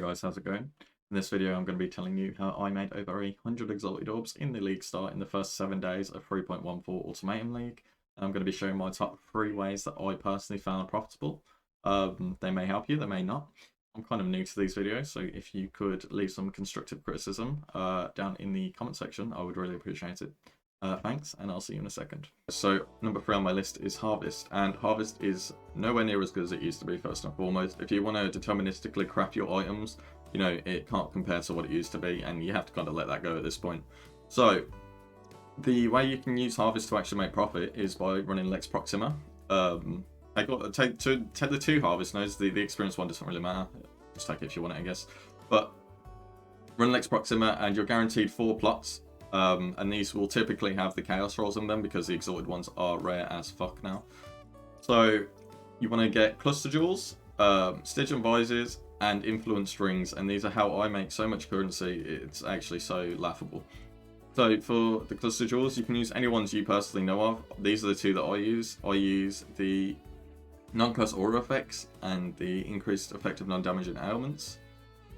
guys, how's it going? In this video I'm going to be telling you how I made over 100 Exalted Orbs in the league start in the first 7 days of 3.14 Ultimatum League. I'm going to be showing my top 3 ways that I personally found profitable. They may help you, they may not. I'm kind of new to these videos, so if you could leave some constructive criticism down in the comment section, I would really appreciate it. Thanks, and I'll see you in a second. So, number 3 on my list is Harvest, and Harvest is nowhere near as good as it used to be, first and foremost. If you want to deterministically craft your items, you know, it can't compare to what it used to be, and you have to kind of let that go at this point. So, the way you can use Harvest to actually make profit is by running Lex Proxima. Take the 2 Harvest nodes, the experienced one doesn't really matter. Just take it if you want it, I guess. But run Lex Proxima, and you're guaranteed 4 plots. And these will typically have the chaos rolls in them because the exalted ones are rare as fuck now. So you want to get cluster jewels, Stygian Vises, and influence rings, and these are how I make so much currency. It's actually so laughable. So for the cluster jewels, you can use any ones you personally know of. These are the 2 that I use. I use the non-curse aura effects and the increased effective non-damaging ailments.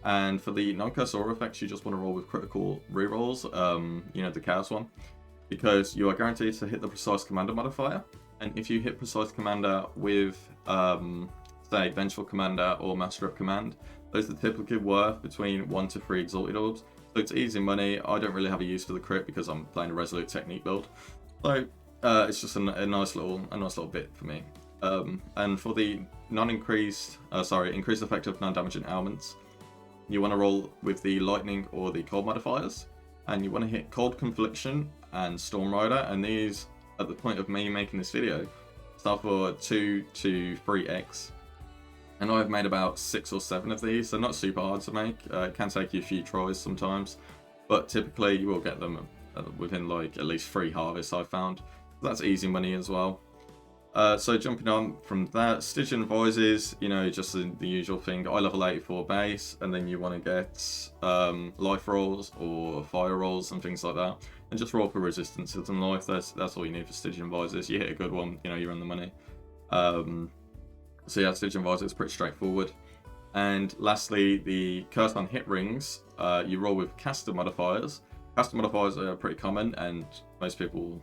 And for the non-curse aura effects, you just want to roll with critical rerolls, you know, the chaos one, because you are guaranteed to hit the precise commander modifier. And if you hit precise commander with, say, vengeful commander or master of command, those are typically worth between 1 to 3 exalted orbs. So it's easy money. I don't really have a use for the crit because I'm playing a resolute technique build. So it's just a nice little bit for me. And for the increased effective non-damaging ailments, you want to roll with the lightning or the cold modifiers, and you want to hit cold confliction and storm rider, and these at the point of me making this video start for 2 to 3x, and I've made about 6 or 7 of these. They're not super hard to make. It can take you a few tries sometimes, but typically you will get them within like at least 3 harvests I've found. That's easy money as well. So jumping on from that, Stygian Vises, you know, just the usual thing. I level 84 base, and then you want to get life rolls or fire rolls and things like that, and just roll for resistances and life. That's all you need for Stygian Vises. You hit a good one, you know, you're on the money. So yeah, Stygian Vises is pretty straightforward. And lastly, the curse on hit rings, you roll with caster modifiers. Caster modifiers are pretty common, and most people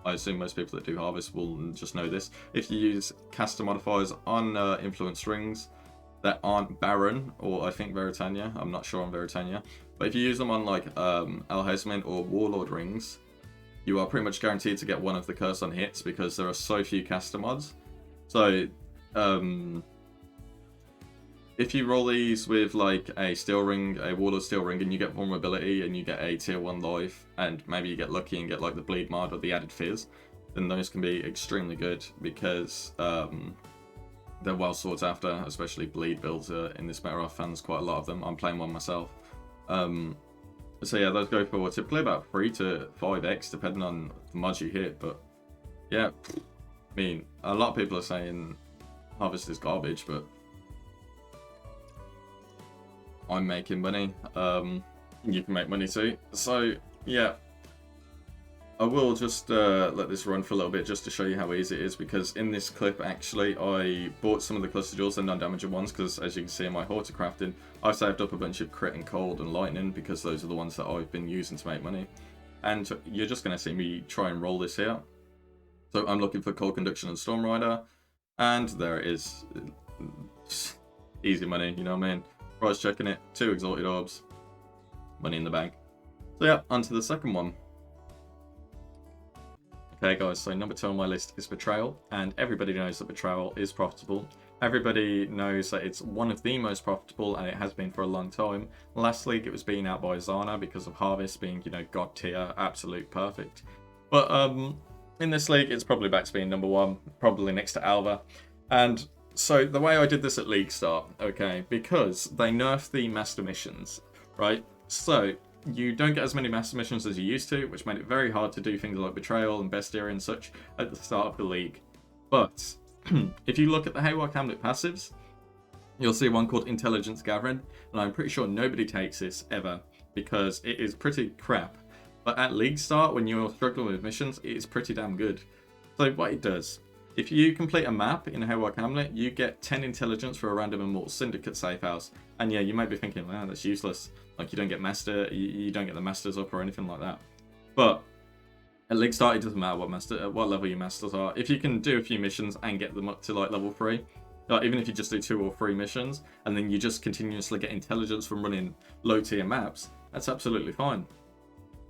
I assume most people that do Harvest will just know this. If you use caster modifiers on influence rings that aren't Baron, or I think Veritania, I'm not sure on Veritania, but if you use them on like Alhazmin or Warlord rings, you are pretty much guaranteed to get one of the curse on hits because there are so few caster mods. So if you roll these with like a steel ring, a Warlord steel ring, and you get vulnerability and you get a tier 1 life, and maybe you get lucky and get like the bleed mod or the added fizz, then those can be extremely good because they're well sought after, especially bleed builds in this meta. I've found quite a lot of them. I'm playing one myself. So yeah, those go for typically about 3 to 5x depending on the mods you hit. But yeah, I mean, a lot of people are saying Harvest is garbage, but I'm making money. You can make money too. So yeah, I will just let this run for a little bit just to show you how easy it is, because in this clip actually I bought some of the cluster jewels and non-damaging ones because, as you can see in my horticrafting, I've saved up a bunch of crit and cold and lightning because those are the ones that I've been using to make money. And you're just going to see me try and roll this here. So I'm looking for cold conduction and storm rider, and there it is. Easy money, you know what I mean? Price checking it, 2 exalted orbs, money in the bank. So yeah, on to the second one. Okay guys, so number 2 on my list is Betrayal, and everybody knows that Betrayal is profitable. Everybody knows that it's one of the most profitable, and it has been for a long time. Last league it was being out by Zana because of Harvest being, you know, god tier, absolute perfect. But in this league it's probably back to being number 1, probably next to Alva. And so the way I did this at league start, okay, because they nerfed the master missions, right? So you don't get as many master missions as you used to, which made it very hard to do things like Betrayal and Bestiary and such at the start of the league. But if you look at the Haywire Hamlet passives, you'll see one called Intelligence Gathering, and I'm pretty sure nobody takes this ever because it is pretty crap. But at league start, when you're struggling with missions, it is pretty damn good. So what it does If you complete a map in Hayward Hamlet, you get 10 intelligence for a random Immortal Syndicate safe house. And yeah, you might be thinking, wow, that's useless. Like, you don't get you don't get the masters up or anything like that. But at League Start, it doesn't matter what level your masters are. If you can do a few missions and get them up to like level 3, like, even if you just do 2 or 3 missions, and then you just continuously get intelligence from running low tier maps, that's absolutely fine.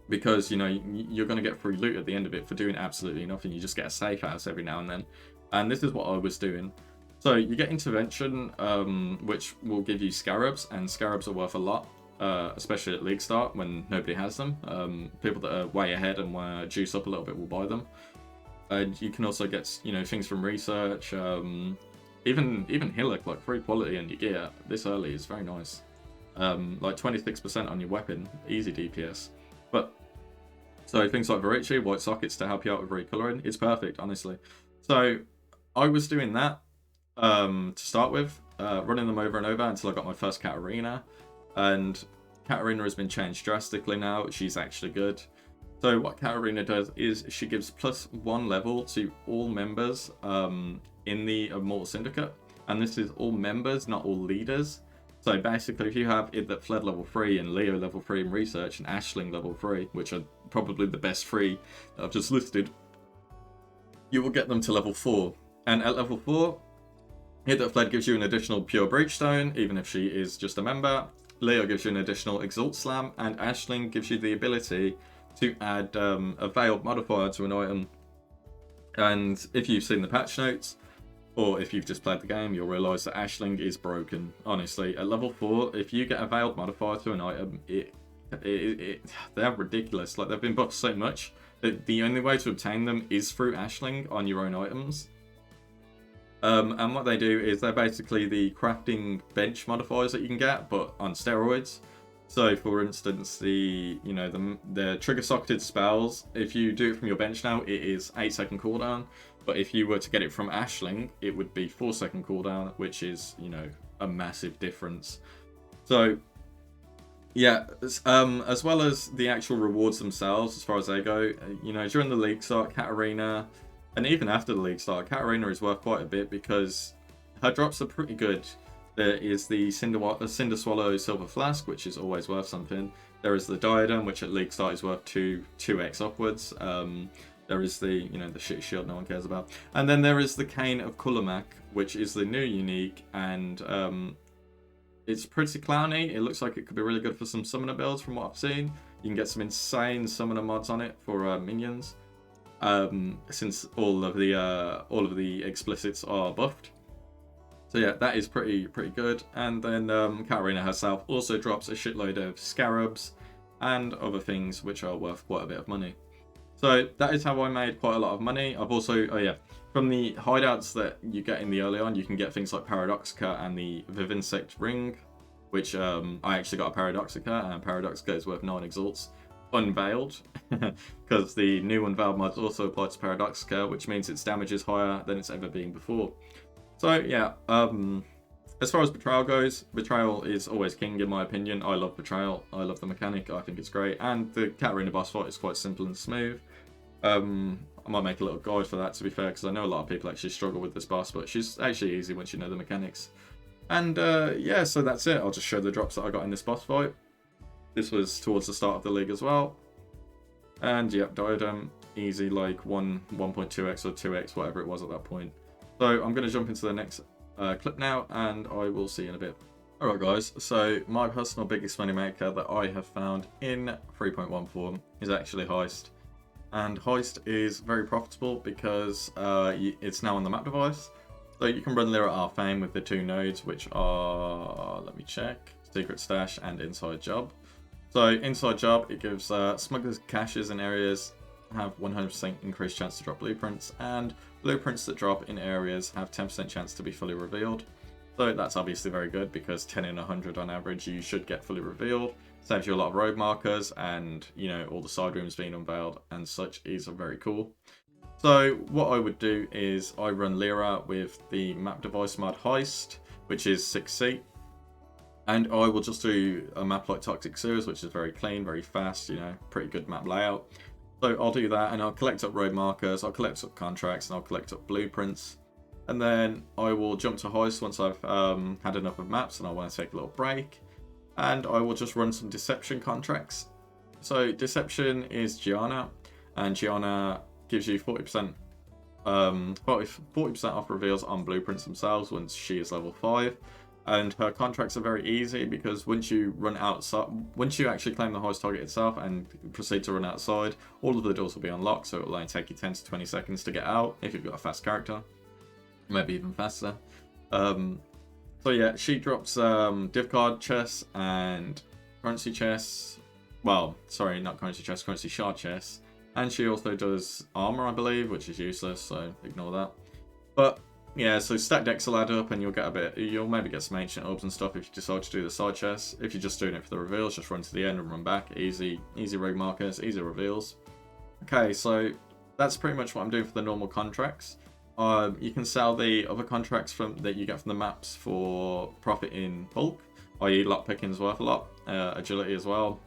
Because, you know, you're going to get free loot at the end of it for doing absolutely nothing. You just get a safe house every now and then. And this is what I was doing. So you get intervention, which will give you scarabs, and scarabs are worth a lot, especially at League Start when nobody has them. People that are way ahead and want to juice up a little bit will buy them. And you can also get, you know, things from research, even Hillock, like free quality and your gear this early is very nice. Like 26% on your weapon, easy DPS. But so things like Varici, white sockets to help you out with recoloring, it's perfect, honestly. So I was doing that to start with, running them over and over until I got my first Katarina. And Katarina has been changed drastically now. She's actually good. So what Katarina does is she gives +1 level to all members in the Immortal Syndicate. And this is all members, not all leaders. So basically, if you have Id that fled level 3 and Leo level 3 in research and Ashling level 3, which are probably the best 3 that I've just listed, you will get them to level 4. And at level 4, Id that fled gives you an additional pure breachstone, even if she is just a member. Leo gives you an additional Exalt Slam, and Ashling gives you the ability to add a veiled modifier to an item. And if you've seen the patch notes, or if you've just played the game, you'll realise that Ashling is broken. Honestly, at level 4, if you get a veiled modifier to an item, they're ridiculous. Like, they've been buffed so much that the only way to obtain them is through Ashling on your own items. And what they do is they're basically the crafting bench modifiers that you can get, but on steroids. So, for instance, the trigger socketed spells, if you do it from your bench now, it is 8-second cooldown. But if you were to get it from Ashling, it would be 4-second cooldown, which is, you know, a massive difference. So, yeah, as well as the actual rewards themselves, as far as they go, you know, during the League Start, Katarina, and even after the League Start, Katarina is worth quite a bit because her drops are pretty good. There is the Cinder Swallow Silver Flask, which is always worth something. There is the Diadem, which at League Start is worth 2x upwards. There is the, you know, the shit shield no one cares about. And then there is the Cane of Kulamak, which is the new unique, and it's pretty clowny. It looks like it could be really good for some summoner builds from what I've seen. You can get some insane summoner mods on it for minions, since all of the explicits are buffed. So yeah, that is pretty good. And then Katarina herself also drops a shitload of scarabs and other things which are worth quite a bit of money. So that is how I made quite a lot of money. I've also, from the hideouts that you get in the early on, you can get things like Paradoxica and the Vivinsect Ring, which I actually got a Paradoxica, and Paradoxica is worth 9 exalts. Unveiled, because the new Unveiled mods also apply to Paradoxica, which means its damage is higher than it's ever been before. So yeah, as far as Betrayal goes, Betrayal is always king in my opinion. I love Betrayal, I love the mechanic, I think it's great, and the Katarina boss fight is quite simple and smooth. I might make a little guide for that, to be fair, because I know a lot of people actually struggle with this boss, but she's actually easy once you know the mechanics. And yeah, so that's it. I'll just show the drops that I got in this boss fight. This was towards the start of the league as well. And yep, Diadem, easy, like 1.2x or 2x, whatever it was at that point. So I'm going to jump into the next clip now, and I will see you in a bit. Alright guys, so my personal biggest money maker that I have found in 3.14 is actually Heist. And Heist is very profitable because it's now on the map device. So you can run Lyra Arfame with the 2 nodes, which are, let me check, Secret Stash and Inside Job. So Inside Job, it gives smugglers caches in areas have 100% increased chance to drop blueprints, and blueprints that drop in areas have 10% chance to be fully revealed. So that's obviously very good because 10 in 100 on average you should get fully revealed. Saves you a lot of road markers, and you know, all the side rooms being unveiled and such is very cool. So what I would do is I run Lyra with the map device mod Heist, which is 6C. And I will just do a map like Toxic Sewers, which is very clean, very fast, you know, pretty good map layout. So I'll do that, and I'll collect up road markers, I'll collect up contracts, and I'll collect up blueprints. And then I will jump to Heist once I've had enough of maps and I want to take a little break. And I will just run some Deception contracts. So Deception is Gianna, and Gianna gives you 40% 40% off reveals on blueprints themselves once she is level 5. And her contracts are very easy because once you run outside, once you actually claim the Heist target itself and proceed to run outside, all of the doors will be unlocked, so it will only take you 10 to 20 seconds to get out if you've got a fast character. Maybe even faster. So yeah, she drops div card chests and currency chests. Well, sorry, not currency chests, currency shard chests. And she also does armor, I believe, which is useless, so ignore that. But yeah, so stack decks will add up and you'll get a bit, you'll maybe get some ancient orbs and stuff if you decide to do the side chests. If you're just doing it for the reveals, just run to the end and run back. Easy rogue markers, easy reveals. Okay, so that's pretty much what I'm doing for the normal contracts. You can sell the other contracts that you get from the maps for profit in bulk, i.e. lockpicking is worth a lot, agility as well.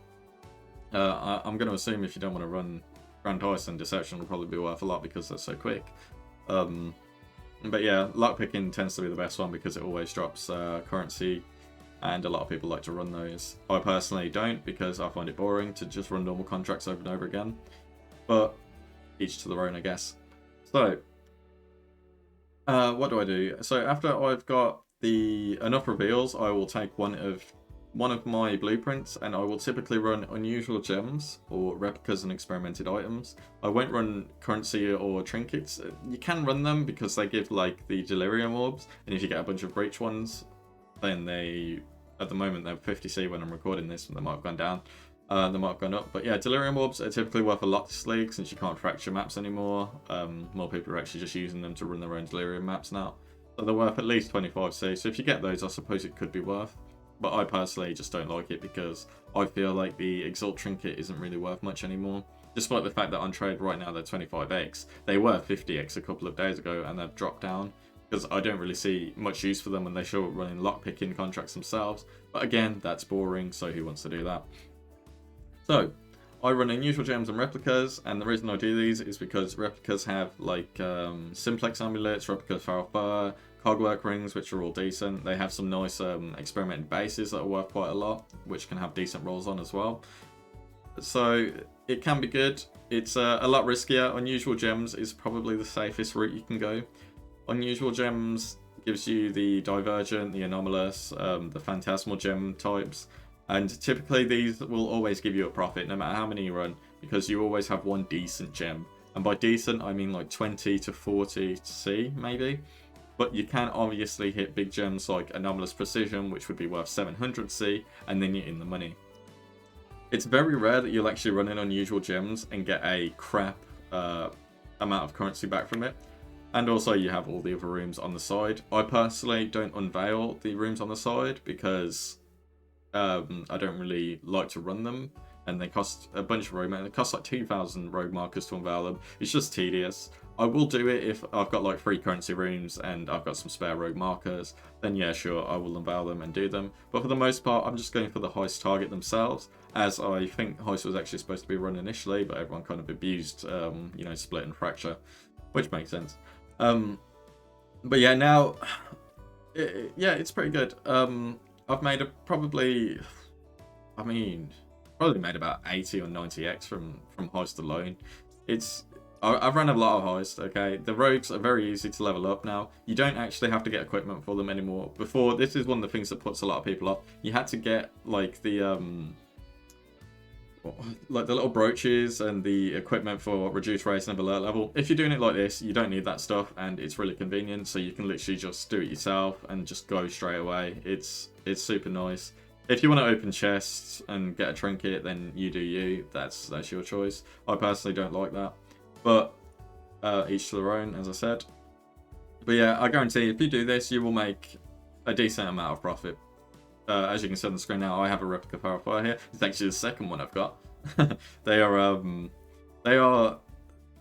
I'm going to assume if you don't want to run Grand Heist, and Deception will probably be worth a lot because they're so quick. But yeah, lockpicking tends to be the best one because it always drops currency, and a lot of people like to run those. I personally don't because I find it boring to just run normal contracts over and over again. But each to their own, I guess. So what do I do? So after I've got enough reveals, I will take one of my blueprints, and I will typically run unusual gems or replicas and experimented items. I won't run currency or trinkets. You can run them because they give like the delirium orbs, and if you get a bunch of breach ones, then at the moment they're 50C when I'm recording this, and they might have gone down. They might have gone up, but yeah, delirium orbs are typically worth a lot this league since you can't fracture maps anymore. More people are actually just using them to run their own delirium maps now, so they're worth at least 25C. So if you get those, I suppose it could be worth. But I personally just don't like it because I feel like the Exalt trinket isn't really worth much anymore. Despite the fact that on trade right now they're 25x, they were 50x a couple of days ago and they've dropped down because I don't really see much use for them when they show up running lockpicking contracts themselves. But again, that's boring, so who wants to do that? So I run unusual gems and replicas, and the reason I do these is because replicas have like simplex amulets, replicas far off bar, cogwork rings, which are all decent. They have some nice experimented bases that are worth quite a lot, which can have decent rolls on as well. So it can be good. It's a lot riskier. Unusual gems is probably the safest route you can go. Unusual gems gives you the divergent, the anomalous, the phantasmal gem types. And typically these will always give you a profit no matter how many you run, because you always have one decent gem. And by decent, I mean like 20 to 40C maybe. But you can obviously hit big gems like Anomalous Precision, which would be worth 700C, and then you're in the money. It's very rare that you'll actually run in unusual gems and get a crap amount of currency back from it. And also you have all the other rooms on the side. I personally don't unveil the rooms on the side because I don't really like to run them, and they cost a bunch of rogue markers. It costs like 2,000 rogue markers to unveil them. It's just tedious. I will do it if I've got like 3 currency rooms and I've got some spare rogue markers. Then yeah, sure, I will unveil them and do them. But for the most part, I'm just going for the Heist target themselves, as I think Heist was actually supposed to be run initially, but everyone kind of abused, you know, split and fracture, which makes sense. But yeah, now, yeah, it's pretty good. I've made probably made about 80 or 90x from Heist alone. I've run a lot of Heist, okay? The rogues are very easy to level up now. You don't actually have to get equipment for them anymore. Before, this is one of the things that puts a lot of people off. You had to get like the little brooches and the equipment for reduced race and alert level. If you're doing it like this, you don't need that stuff, and it's really convenient, so you can literally just do it yourself and just go straight away. It's super nice. If you want to open chests and get a trinket, then you do you. That's your choice. I personally don't like that, but each to their own, as I said. But yeah, I guarantee if you do this, you will make a decent amount of profit. As you can see on the screen now, I have a replica Powerfire here. It's actually the second one I've got.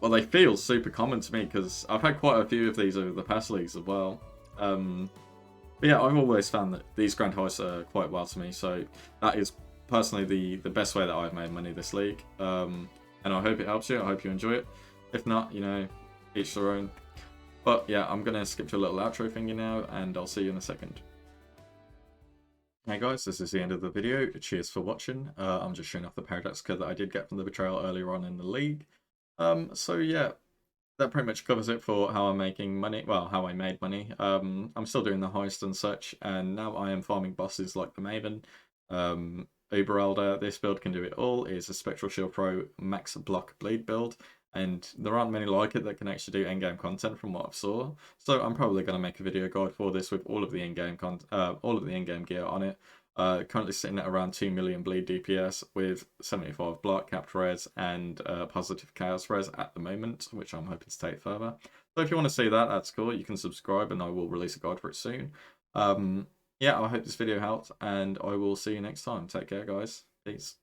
Well, they feel super common to me because I've had quite a few of these over the past leagues as well. But yeah, I've always found that these Grand Heists are quite well to me, so that is personally the best way that I've made money this league. and I hope it helps you. I hope you enjoy it. If not, you know, each their own. But yeah, I'm gonna skip to a little outro thingy now, and I'll see you in a second. Hey guys, this is the end of the video. Cheers for watching. I'm just showing off the Paradox card that I did get from the Betrayal earlier on in the league. So yeah, that pretty much covers it for how I'm making money. Well, how I made money. I'm still doing the heist and such, and now I am farming bosses like the Maven. Uber Elder, this build can do it all. It's a Spectral Shield Pro max block bleed build, and there aren't many like it that can actually do endgame content from what I've saw. So I'm probably going to make a video guide for this with all of the in-game gear on it. Currently sitting at around 2 million bleed DPS with 75 block capped res and positive chaos res at the moment, which I'm hoping to take further. So if you want to see that, that's cool. You can subscribe and I will release a guide for it soon. Yeah, I hope this video helped and I will see you next time. Take care, guys. Peace.